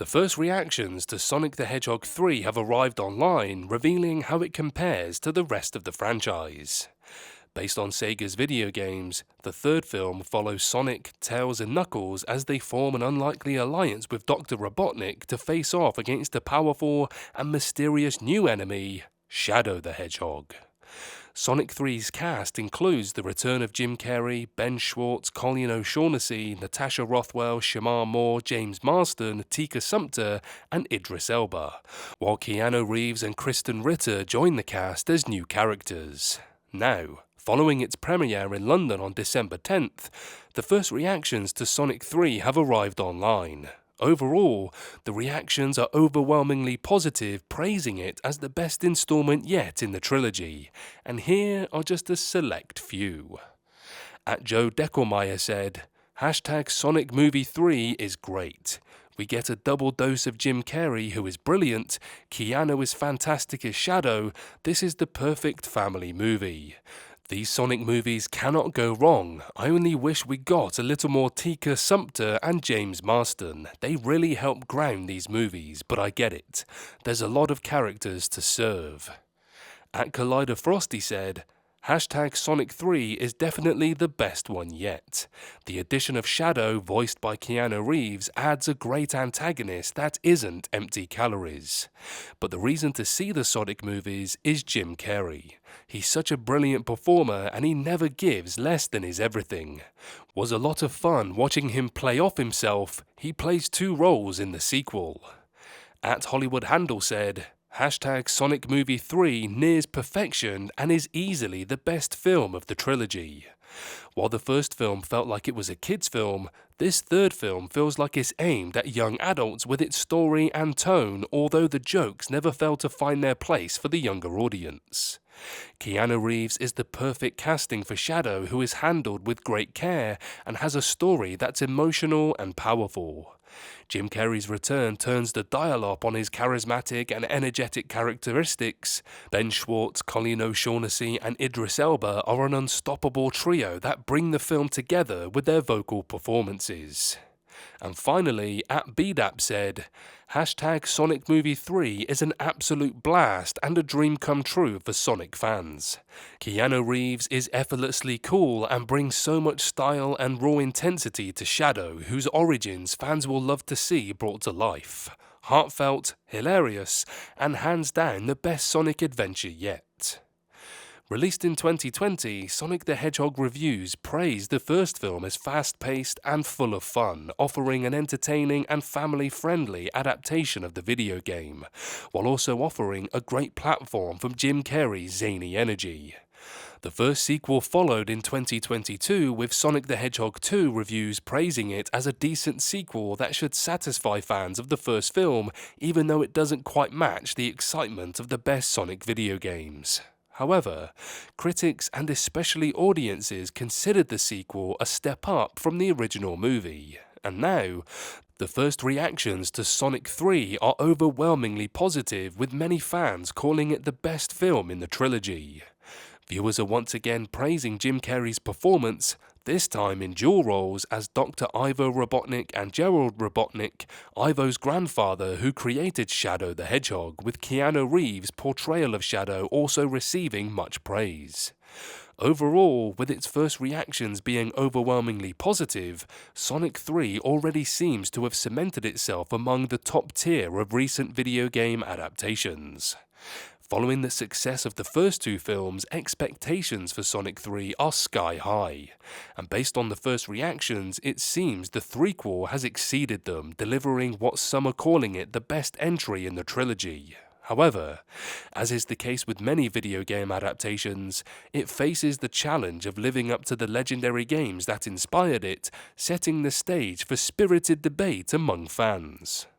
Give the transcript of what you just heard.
The first reactions to Sonic the Hedgehog 3 have arrived online, revealing how it compares to the rest of the franchise. Based on Sega's video games, the third film follows Sonic, Tails and Knuckles as they form an unlikely alliance with Dr. Robotnik to face off against a powerful and mysterious new enemy, Shadow the Hedgehog. Sonic 3's cast includes the return of Jim Carrey, Ben Schwartz, Colin O'Shaughnessy, Natasha Rothwell, Shamar Moore, James Marsden, Tika Sumpter, and Idris Elba, while Keanu Reeves and Kristen Ritter join the cast as new characters. Now, following its premiere in London on December 10th, the first reactions to Sonic 3 have arrived online. Overall, the reactions are overwhelmingly positive, praising it as the best installment yet in the trilogy, and here are just a select few. At Joe Deckelmeyer said, "Sonic Movie 3 is great. We get a double dose of Jim Carrey, who is brilliant. Keanu is fantastic as Shadow. This is the perfect family movie. These Sonic movies cannot go wrong. I only wish we got a little more Tika Sumpter and James Marsden. They really help ground these movies, but I get it. There's a lot of characters to serve." At Collider Frosty said, Sonic 3 is definitely the best one yet. The addition of Shadow, voiced by Keanu Reeves, adds a great antagonist that isn't empty calories. But the reason to see the Sonic movies is Jim Carrey. He's such a brilliant performer and he never gives less than his everything. Was a lot of fun watching him play off himself. He plays two roles in the sequel. At Hollywood Handle said, Sonic Movie 3 nears perfection and is easily the best film of the trilogy. While the first film felt like it was a kid's film, this third film feels like it's aimed at young adults with its story and tone, although the jokes never fail to find their place for the younger audience. Keanu Reeves is the perfect casting for Shadow, who is handled with great care and has a story that's emotional and powerful. Jim Carrey's return turns the dial up on his charismatic and energetic characteristics. Ben Schwartz, Colin O'Shaughnessy and Idris Elba are an unstoppable trio that bring the film together with their vocal performances. And finally, at BDAP said, Sonic Movie 3 is an absolute blast and a dream come true for Sonic fans. Keanu Reeves is effortlessly cool and brings so much style and raw intensity to Shadow, whose origins fans will love to see brought to life. Heartfelt, hilarious, and hands down the best Sonic adventure yet. Released in 2020, Sonic the Hedgehog reviews praised the first film as fast-paced and full of fun, offering an entertaining and family-friendly adaptation of the video game, while also offering a great platform from Jim Carrey's zany energy. The first sequel followed in 2022, with Sonic the Hedgehog 2 reviews praising it as a decent sequel that should satisfy fans of the first film, even though it doesn't quite match the excitement of the best Sonic video games. However, critics and especially audiences considered the sequel a step up from the original movie, and now, the first reactions to Sonic 3 are overwhelmingly positive, with many fans calling it the best film in the trilogy. Viewers are once again praising Jim Carrey's performance, this time in dual roles as Dr. Ivo Robotnik and Gerald Robotnik, Ivo's grandfather who created Shadow the Hedgehog, with Keanu Reeves' portrayal of Shadow also receiving much praise. Overall, with its first reactions being overwhelmingly positive, Sonic 3 already seems to have cemented itself among the top tier of recent video game adaptations. Following the success of the first two films, expectations for Sonic 3 are sky high, and based on the first reactions, it seems the threequel has exceeded them, delivering what some are calling it the best entry in the trilogy. However, as is the case with many video game adaptations, it faces the challenge of living up to the legendary games that inspired it, setting the stage for spirited debate among fans.